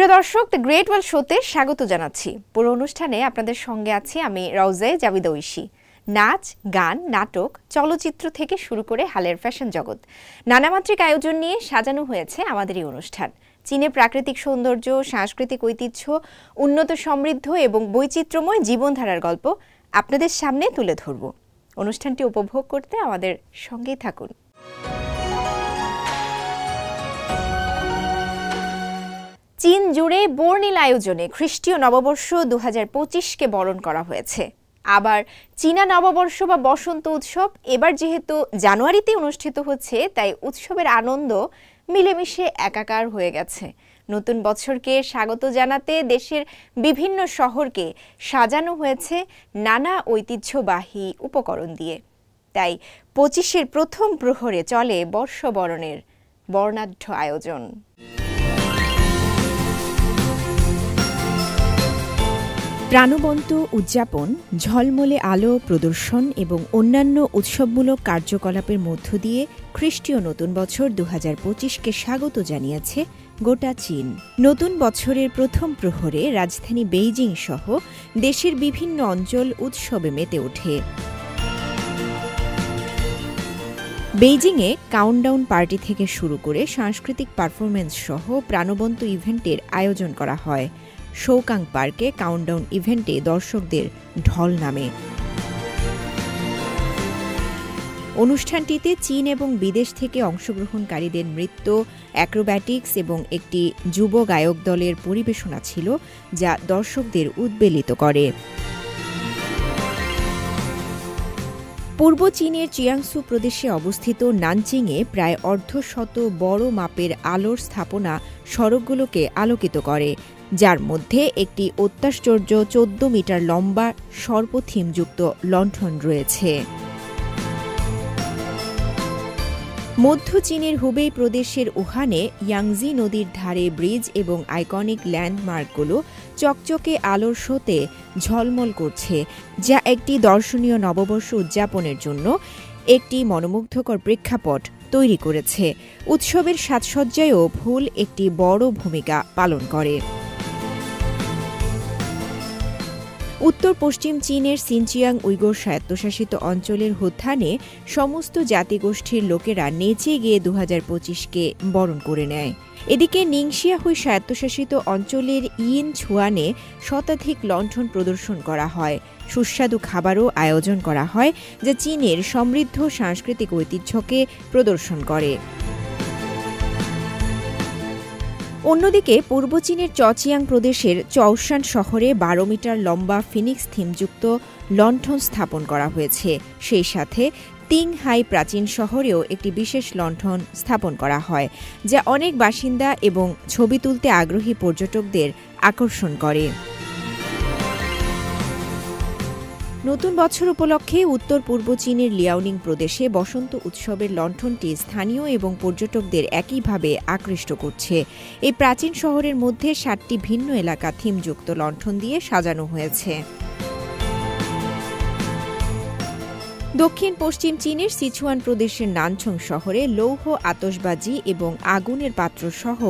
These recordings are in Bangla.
প্রিয় দর্শক, দ্য গ্রেট ওয়ার্ল্ড শোতে স্বাগত জানাচ্ছি। পুরো অনুষ্ঠানে আপনাদের সঙ্গে আছি আমি রাউজায়ে জাবিদা ঐশী। নাচ, গান, নাটক, চলচ্চিত্র থেকে শুরু করে হালের ফ্যাশন জগৎ, নানামাত্রিক আয়োজন নিয়ে সাজানো হয়েছে আমাদের এই অনুষ্ঠান। চীনে প্রাকৃতিক সৌন্দর্য, সাংস্কৃতিক ঐতিহ্য, উন্নত সমৃদ্ধ এবং বৈচিত্র্যময় জীবনধারার গল্প আপনাদের সামনে তুলে ধরব। অনুষ্ঠানটি উপভোগ করতে আমাদের সঙ্গেই থাকুন। চীন জুড়ে বর্ণিল আয়োজনে খ্রিস্টীয় নববর্ষ 2025কে বরণ করা হয়েছে। আবার চীনা নববর্ষ বা বসন্ত উৎসব এবার যেহেতু জানুয়ারিতে অনুষ্ঠিত হচ্ছে, তাই উৎসবের আনন্দ মিলেমিশে একাকার হয়ে গেছে। নতুন বছরকে স্বাগত জানাতে দেশের বিভিন্ন শহরকে সাজানো হয়েছে নানা ঐতিহ্যবাহী উপকরণ দিয়ে। তাই 25-এর প্রথম প্রহরে চলে বর্ষবরণের বর্ণাঢ্য আয়োজন। প্রাণবন্ত উদযাপন, ঝলমলে আলো প্রদর্শন এবং অন্যান্য উৎসবমূলক কার্যকলাপের মধ্য দিয়ে খ্রিস্টীয় নতুন বছর 2025কে স্বাগত জানিয়েছে গোটা চীন। নতুন বছরের প্রথম প্রহরে রাজধানী বেইজিং সহ দেশের বিভিন্ন অঞ্চল উৎসবে মেতে ওঠে। বেইজিংয়ে কাউন্টডাউন পার্টি থেকে শুরু করে সাংস্কৃতিক পারফরমেন্স সহ প্রাণবন্ত ইভেন্টের আয়োজন করা হয়। শৌকাং পার্কে কাউন্টডাউন ইভেন্টে দর্শকদের ঢল নামে। অনুষ্ঠানটিতে চীন এবং বিদেশ থেকে অংশগ্রহণকারীদের নৃত্য, অ্যাক্রোব্যাটিক্স এবং একটি যুব গায়ক দলের পরিবেশনা ছিল, যা দর্শকদের উদ্বেলিত করে। পূর্ব চীনের চিয়াংসু প্রদেশে অবস্থিত নানচিংয়ে প্রায় অর্ধশত বড় মাপের আলোর স্থাপনা সড়কগুলোকে আলোকিত করে, যার মধ্যে একটি অত্যাশ্চর্য 14 মিটার লম্বা সর্পথিমযুক্ত লণ্ঠন রয়েছে। মধ্য চীনের হুবেই প্রদেশের উহানে ইয়াংজি নদীর ধারে ব্রিজ এবং আইকনিক ল্যান্ডমার্কগুলো চকচকে আলোর শোতে ঝলমল করছে, যা একটি দর্শনীয় নববর্ষ উদযাপনের জন্য একটি মনোমুগ্ধকর প্রেক্ষাপট তৈরি করেছে। উৎসবের সাজসজ্জায়ও ফুল একটি বড় ভূমিকা পালন করে। উত্তর পশ্চিম চীনের সিনচিয়াং উইগর স্বায়ত্তশাসিত অঞ্চলের হোথানে সমস্ত জাতিগোষ্ঠীর লোকেরা নেচে গিয়ে 2025কে বরণ করে নেয়। এদিকে নিংশিয়াহুই স্বায়ত্তশাসিত অঞ্চলের ইন ছুয়ানে শতাধিক লণ্ঠন প্রদর্শন করা হয়। সুস্বাদু খাবারও আয়োজন করা হয়, যা চীনের সমৃদ্ধ সাংস্কৃতিক ঐতিহ্যকে প্রদর্শন করে। অন্যদিকে পূর্ব চীনের চচিয়াং প্রদেশের চৌশান শহরে 12 মিটার লম্বা ফিনিক্স থিমযুক্ত লণ্ঠন স্থাপন করা হয়েছে। সেই সাথে তিংহাই প্রাচীন শহরেও একটি বিশেষ লণ্ঠন স্থাপন করা হয়, যা অনেক বাসিন্দা এবং ছবি তুলতে আগ্রহী পর্যটকদের আকর্ষণ করে। নতুন বছর উপলক্ষে উত্তর পূর্ব চীনের লিয়াওনিং প্রদেশে বসন্ত উৎসবের লণ্ঠনটি স্থানীয় এবং পর্যটকদের একইভাবে আকৃষ্ট করছে। এই প্রাচীন শহরের মধ্যে 7টি ভিন্ন এলাকা থিমযুক্ত লণ্ঠন দিয়ে সাজানো হয়েছে। দক্ষিণ পশ্চিম চীনের সিচুয়ান প্রদেশের নানছং শহরে লৌহ আতশবাজি এবং আগুনের পাত্র সহ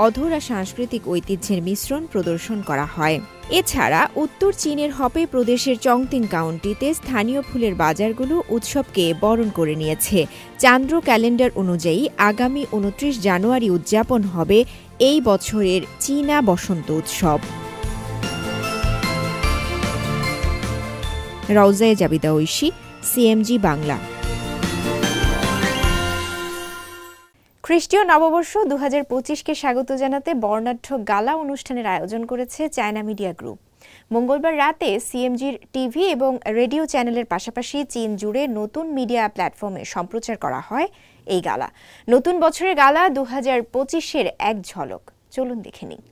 অধরা সাংস্কৃতিক ঐতিহ্যের মিশ্রণ প্রদর্শন করা হয়। এছাড়া উত্তর চীনের হপে প্রদেশের চংতিং কাউন্টিতে স্থানীয় ফুলের বাজারগুলো উৎসবকে বরণ করে নিয়েছে। চান্দ্র ক্যালেন্ডার অনুযায়ী আগামী 29 জানুয়ারি উদযাপন হবে এই বছরের চীনা বসন্ত উৎসব। রাউজায়ে জাবিদা ঐশী, সিএমজি বাংলা। খ্রিস্টীয় নববর্ষ 2025কে স্বাগত জানাতে বর্ণাঢ্য গালা অনুষ্ঠানের আয়োজন করেছে চায়না মিডিয়া গ্রুপ। মঙ্গলবার রাতে সিএমজির টিভি এবং রেডিও চ্যানেলের পাশাপাশি চীন জুড়ে নতুন মিডিয়া প্ল্যাটফর্মে সম্প্রচার করা হয় এই গালা। নতুন বছরের গালা 2025-এর এক ঝলক, চলুন দেখে নিই।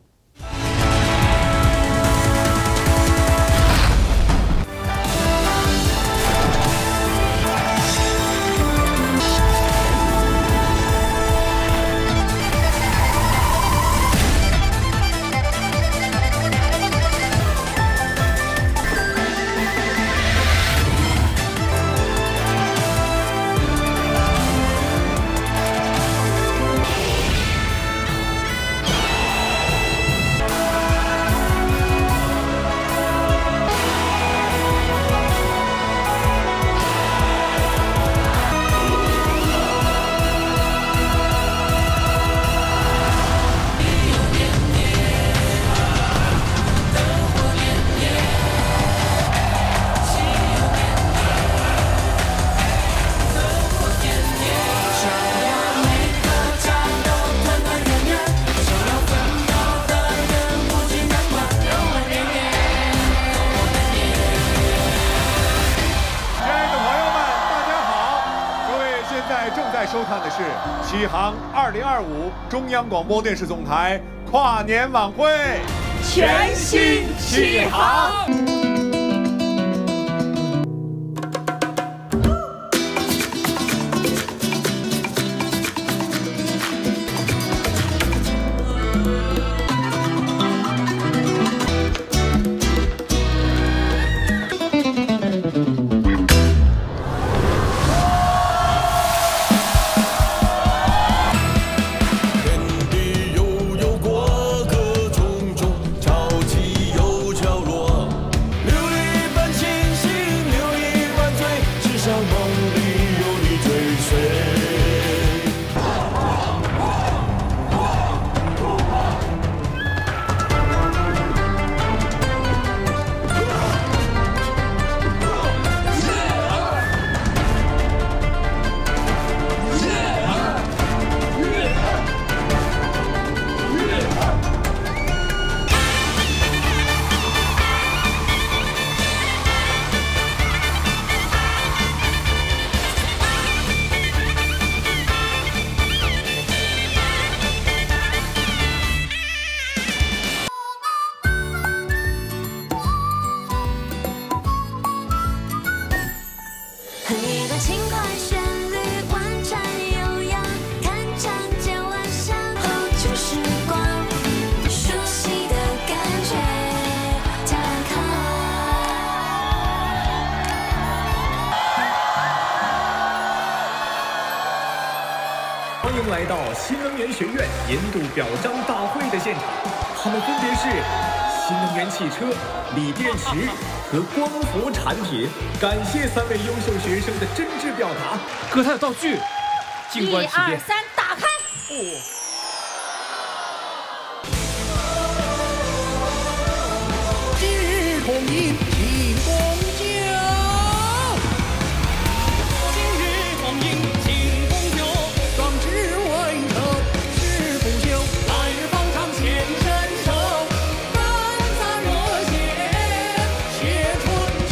看的是启航2025中央广播电视总台跨年晚会，全新启航。欢迎来到新能源学院年度表彰大会的现场，他们分别是新能源汽车、锂电池和光伏产品。感谢3位优秀学生的真挚表达。哥，他有道具，静观其变。1、2、3，打开。今日同饮庆功酒，今日同饮庆功酒，壮志未酬誓不休，来日方长前伸手，干洒热血写春秋。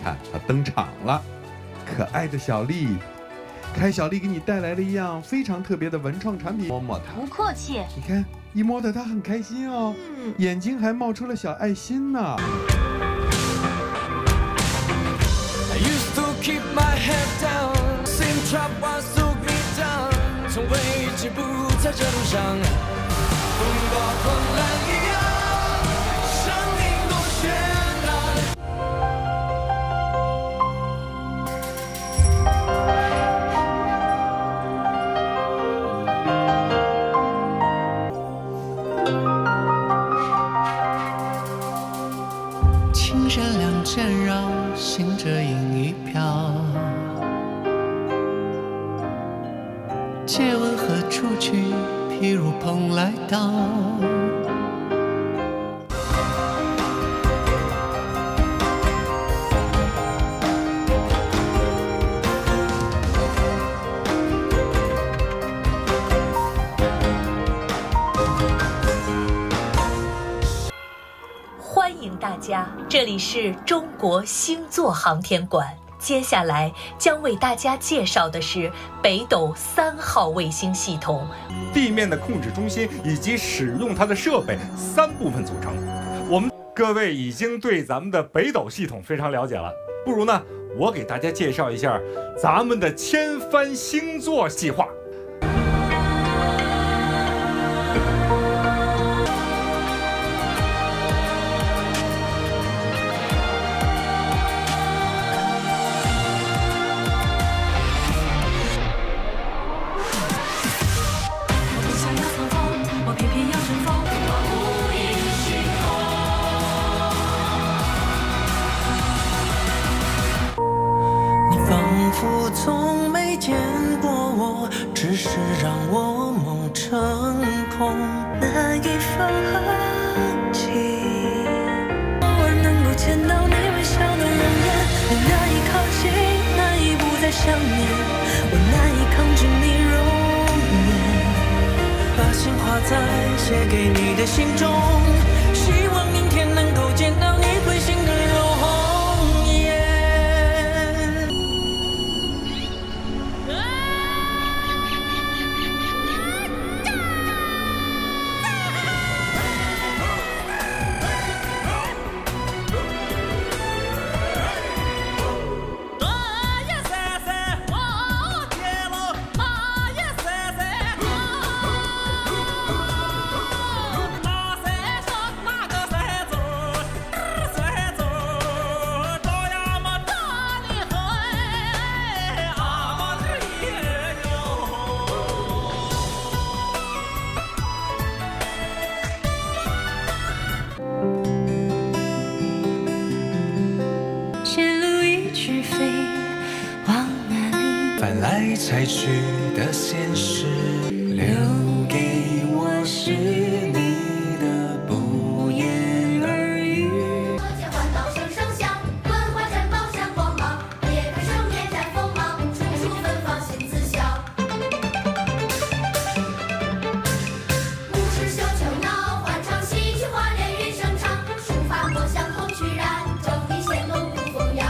看，他登场了，可爱的小丽。开小丽给你带来了一样非常特别的文创产品，摸摸它。不客气。你看，一摸它，它很开心哦，眼睛还冒出了小爱心呢。从未止步在这路上，风暴狂澜一样，生命多绚烂。青山两间绕，行者影一飘。借问何处去？譬如蓬莱岛。欢迎大家，这里是中国星座航天馆。接下来将为大家介绍的是北斗3号卫星系统，地面的控制中心以及使用它的设备3部分组成。我们各位已经对咱们的北斗系统非常了解了，不如呢，我给大家介绍一下咱们的千帆星座计划。仿佛从没见过我，只是让我梦成空。难以放弃，偶尔能够见到你微笑的容颜，我难以靠近，难以不再想念，我难以抗拒你容颜，把心画在写给你的信中，希望明天能够见到你会心的容颜。翻来猜去的现实，留给我是你的不言而喻。剑环道声声响，文化战宝闪光芒，裂开生面绽锋芒，处处芬芳新思想。五十绣球闹欢唱，戏曲花莲韵声长，抒发梦想红曲燃，正义显露不风扬。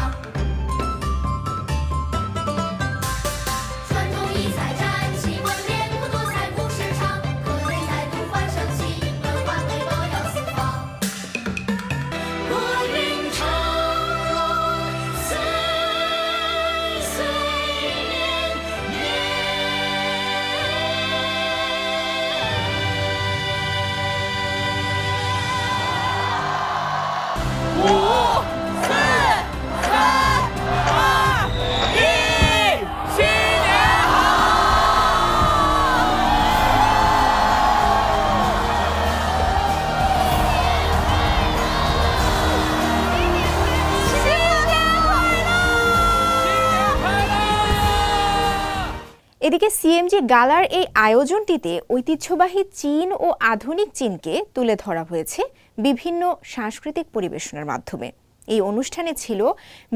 এদিকে সিএমজি গালার এই আয়োজনটিতে ঐতিহ্যবাহী চীন ও আধুনিক চীনকে তুলে ধরা হয়েছে বিভিন্ন সাংস্কৃতিক পরিবেশনার মাধ্যমে। এই অনুষ্ঠানে ছিল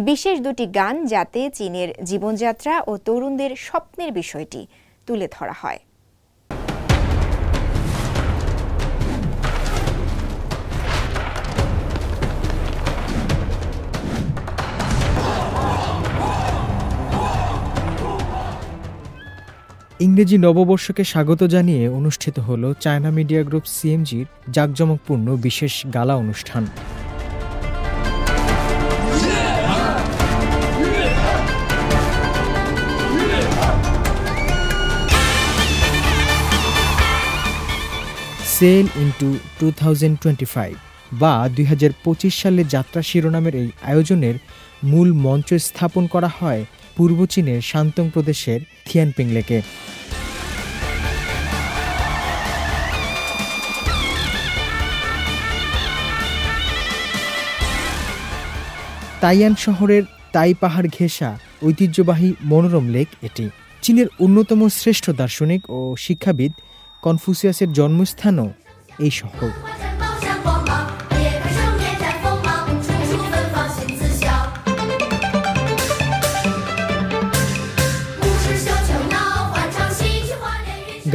বিশেষ দুটি গান, যাতে চীনের জীবনযাত্রা ও তরুণদের স্বপ্নের বিষয়টি তুলে ধরা হয়। ইংরেজি নববর্ষকে স্বাগত জানিয়ে অনুষ্ঠিত হল চায়না মিডিয়া গ্রুপ সিএমজির জাঁকজমকপূর্ণ বিশেষ গালা অনুষ্ঠান। সেল ইনটু 2025 বা 2025 সালে যাত্রা শিরোনামের এই আয়োজনের মূল মঞ্চ স্থাপন করা হয় পূর্ব চীনের শান্তং প্রদেশের থিয়ানপিং লেকে। তাইয়ান শহরের তাই পাহাড় ঘেঁষা ঐতিহ্যবাহী মনোরম লেক এটি। চীনের অন্যতম শ্রেষ্ঠ দার্শনিক ও শিক্ষাবিদ কনফুসিয়াসের জন্মস্থানও এই শহর।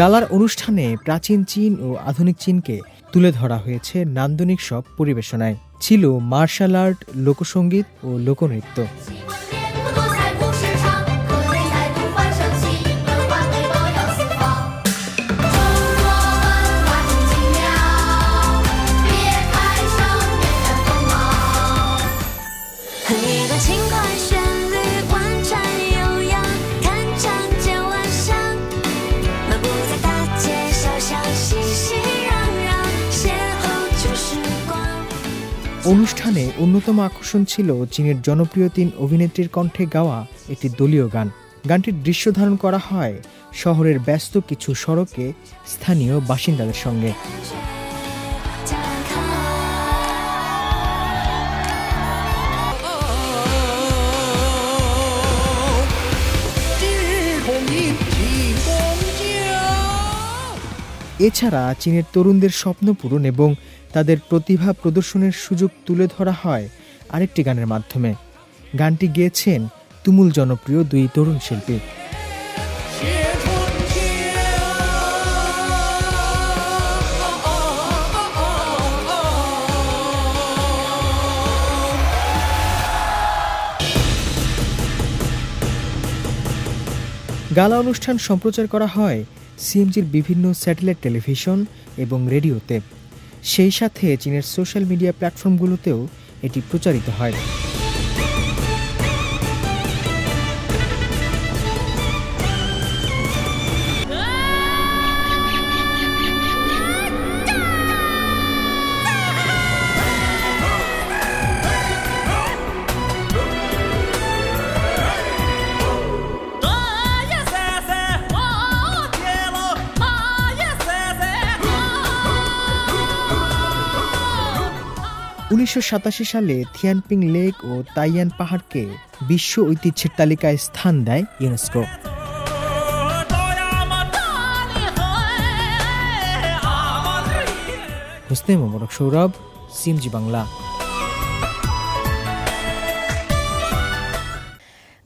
গালার অনুষ্ঠানে প্রাচীন চীন ও আধুনিক চীনকে তুলে ধরা হয়েছে নান্দনিক সব পরিবেশনায়। ছিল মার্শাল আর্ট, লোকসঙ্গীত ও লোকনৃত্য। অনুষ্ঠানে অন্যতম আকর্ষণ ছিল চীনের জনপ্রিয় 3 অভিনেত্রীর কণ্ঠে গাওয়া একটি দলীয় গান। গানটির দৃশ্য ধারণ করা হয় শহরের ব্যস্ত কিছু সড়কে স্থানীয় বাসিন্দাদের সঙ্গে। এছাড়া চীনের তরুণদের স্বপ্ন পূরণ এবং তাদের প্রতিভা প্রদর্শনের সুযোগ তুলে ধরা হয় আরেকটি গানের মাধ্যমে। গানটি গেয়েছেন তুমুল জনপ্রিয় দুই তরুণ শিল্পী। গালা অনুষ্ঠান সম্প্রচার করা হয় সিএমজির বিভিন্ন স্যাটেলাইট টেলিভিশন এবং রেডিওতে। সেই সাথে চীনের সোশ্যাল মিডিয়া প্ল্যাটফর্মগুলোতেও এটি প্রচারিত হয়। উনিশশো সালে থিয়ানপিং লেক ও তাইয়ান পাহাড়কে বিশ্ব ঐতিহ্যের তালিকায় স্থান দেয় ইউনেস্কো। হোসনে মোবারক সৌরভ, সিএমজি বাংলা।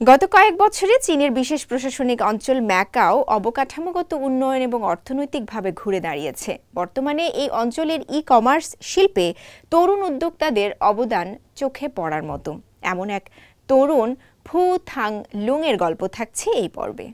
গত কয়েক বছরে চীনের বিশেষ প্রশাসনিক অঞ্চল ম্যাকাও অবকাঠামোগত উন্নয়ন এবং অর্থনৈতিকভাবে ঘুরে দাঁড়িয়েছে। বর্তমানে এই অঞ্চলের ই-কমার্স শিল্পে তরুণ উদ্যোক্তাদের অবদান চোখে পড়ার মতো। এমন এক তরুণ ফু থাং লুং এর গল্প থাকছে এই পর্বে।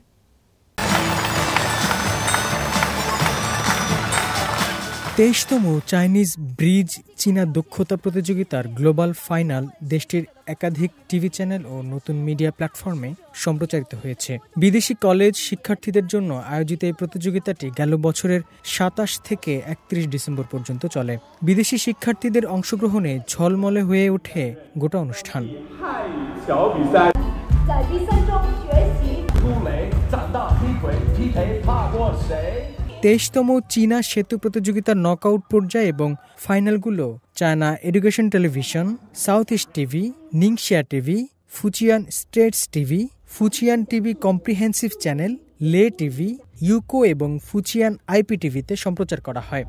23তম চাইনিজ ব্রিজ চীনা দক্ষতা প্রতিযোগিতার গ্লোবাল ফাইনাল দেশটির একাধিক টিভি চ্যানেল ও নতুন মিডিয়া প্ল্যাটফর্মে সম্প্রচারিত হয়েছে। বিদেশি কলেজ শিক্ষার্থীদের জন্য আয়োজিত এই প্রতিযোগিতাটি গেল বছরের 27 থেকে 31 ডিসেম্বর পর্যন্ত চলে। বিদেশি শিক্ষার্থীদের অংশগ্রহণে ঝলমলে হয়ে ওঠে গোটা অনুষ্ঠান। 23তম চীনা সেতু প্রতিযোগিতার নকআউট পর্যায়ে এবং ফাইনালগুলো China Education Television, South East TV, Ningxia TV, Fujian Straits TV, Fujian TV comprehensive channel, Le TV, Youku এবং ফুচিয়ান আইপিটিভিতে সম্প্রচার করা হয়।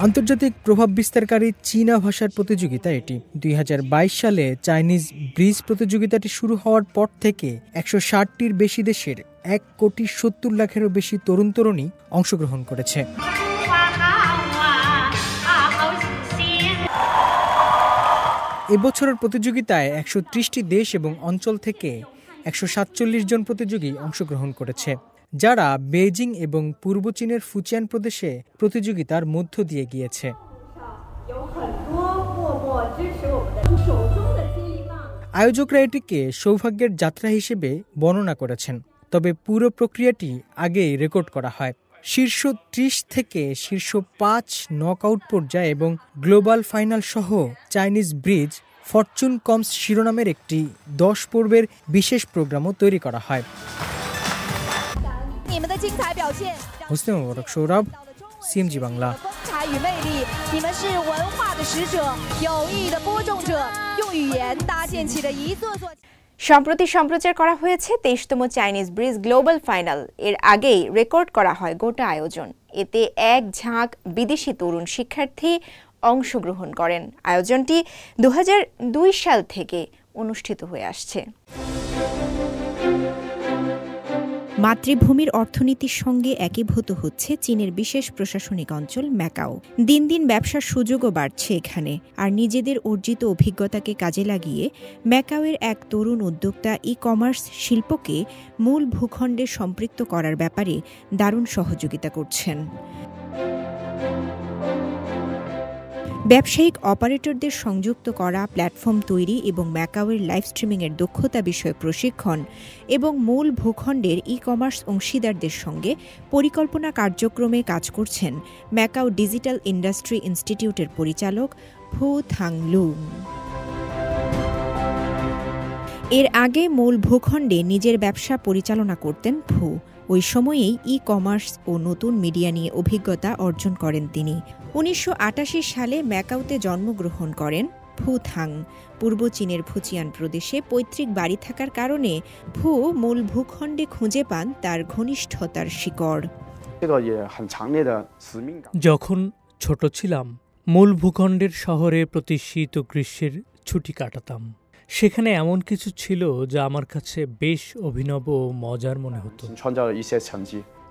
আন্তর্জাতিক প্রভাব বিস্তারকারী চীনা ভাষার প্রতিযোগিতা এটি। 2022 সালে চাইনিজ ব্রিজ প্রতিযোগিতাটি শুরু হওয়ার পর থেকে 160টির বেশি দেশের 1,70,00,000-এরও বেশি তরুণ তরুণী অংশগ্রহণ করেছে। এবছরের প্রতিযোগিতায় 130টি দেশ এবং অঞ্চল থেকে 147 জন প্রতিযোগী অংশগ্রহণ করেছে, যারা বেইজিং এবং পূর্ব চীনের ফুচিয়ান প্রদেশে প্রতিযোগিতার মধ্য দিয়ে গিয়েছে। আয়োজকরা এটিকে সৌভাগ্যের যাত্রা হিসেবে বর্ণনা করেছেন, তবে পুরো প্রক্রিয়াটি আগেই রেকর্ড করা হয়। শীর্ষ 30 থেকে শীর্ষ 5 নকআউট পর্যায়ে এবং গ্লোবাল ফাইনাল সহ চাইনিজ ব্রিজ ফরচুন কমস শিরোনামের একটি 10 পর্বের বিশেষ প্রোগ্রামও তৈরি করা হয়। হোসনে মোবারক সৌরভ, সিএমজি বাংলা। সম্প্রতি সম্প্রচার করা হয়েছে 23তম চাইনিজ ব্রিজ গ্লোবাল ফাইনাল। এর আগেই রেকর্ড করা হয় গোটা আয়োজন। এতে এক ঝাঁক বিদেশি তরুণ শিক্ষার্থী অংশগ্রহণ করেন। আয়োজনটি 2002 সাল থেকে অনুষ্ঠিত হয়ে আসছে। মাতৃভূমির অর্থনীতির সঙ্গে একীভূত হচ্ছে চীনের বিশেষ প্রশাসনিক অঞ্চল ম্যাকাও। দিন দিন ব্যবসার সুযোগও বাড়ছে এখানে। আর নিজেদের অর্জিত অভিজ্ঞতাকে কাজে লাগিয়ে ম্যাকাওয়ের এক তরুণ উদ্যোক্তা ই-কমার্স শিল্পকে মূল ভূখণ্ডে সম্পৃক্ত করার ব্যাপারে দারুণ সহযোগিতা করছেন। ব্যবসায়িক অপারেটরদের সংযুক্ত করা, প্ল্যাটফর্ম তৈরি এবং ম্যাকাওয়ের লাইভ স্ট্রিমিংয়ের দক্ষতা বিষয়ক প্রশিক্ষণ এবং মূল ভূখণ্ডের ই-কমার্স অংশীদারদের সঙ্গে পরিকল্পনা কার্যক্রমে কাজ করছেন ম্যাকাও ডিজিটাল ইন্ডাস্ট্রি ইনস্টিটিউটের পরিচালক ফু থাং লুং। এর আগে মূল ভূখণ্ডে নিজের ব্যবসা পরিচালনা করতেন ফু। ওই সময়েই ই-কমার্স ও নতুন মিডিয়া নিয়ে অভিজ্ঞতা অর্জন করেন তিনি। 1988 সালে ম্যাকাওতে জন্মগ্রহণ করেন ফুথাং। পূর্ব চীনের ফুচিয়ান প্রদেশে পৈতৃক বাড়ি থাকার কারণে ভু মূল ভূখণ্ডে খুঁজে পান তার ঘনিষ্ঠতার শিকড়। যখন ছোট ছিলাম মূল ভূখণ্ডের শহরে প্রতি শীত ও গ্রীষ্মের ছুটি কাটাতাম। সেখানে এমন কিছু ছিল যা আমার কাছে বেশ অভিনব ও মজার মনে হতো।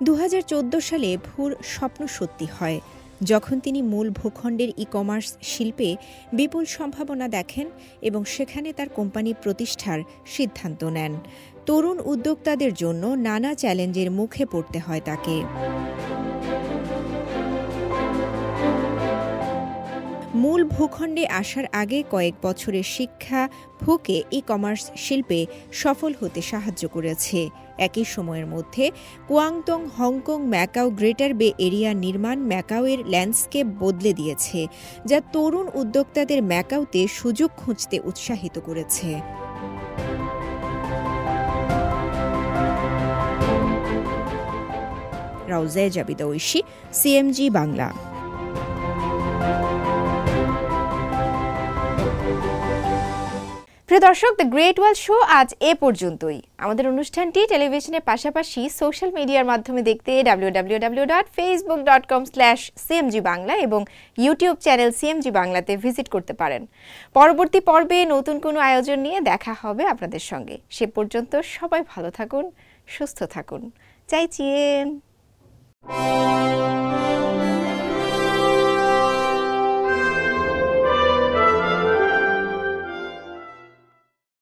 2014 সালে ভুর স্বপ্ন সত্যি হয় যখন তিনি মূল ভূখণ্ডের ই-কমার্স শিল্পে বিপুল সম্ভাবনা দেখেন এবং সেখানে তার কোম্পানি প্রতিষ্ঠার সিদ্ধান্ত নেন। তরুণ উদ্যোক্তাদের জন্য নানা চ্যালেঞ্জের মুখে পড়তে হয় তাকে। মূল ভূখণ্ডে আসার আগে কয়েক বছরের শিক্ষা ভুকে ই-কমার্স শিল্পে সফল হতে সাহায্য করেছে। একই সময়ের মধ্যে কুয়াংতং, হংকং, ম্যাকাও গ্রেটার বে এরিয়া নির্মাণ ম্যাকাওয়ের ল্যান্ডস্কেপ বদলে দিয়েছে, যা তরুণ উদ্যোক্তাদের ম্যাকাওতে সুযোগ খুঁজতে উৎসাহিত করেছে। রাউজায়ে জাবিদা ঐশী, সিএমজি বাংলা। প্রিয় দর্শক, দ্য গ্রেট ওয়ার্ল্ড শো আজ এ পর্যন্তই। আমাদের অনুষ্ঠানটি টেলিভিশনের পাশাপাশি সোশ্যাল মিডিয়ার মাধ্যমে দেখতে www.facebook.com/cmg বাংলা এবং ইউটিউব চ্যানেল সিএমজি বাংলাতে ভিজিট করতে পারেন। পরবর্তী পর্বে নতুন কোনো আয়োজন নিয়ে দেখা হবে আপনাদের সঙ্গে। সে পর্যন্ত সবাই ভালো থাকুন, সুস্থ থাকুন। চাইচিয়েন।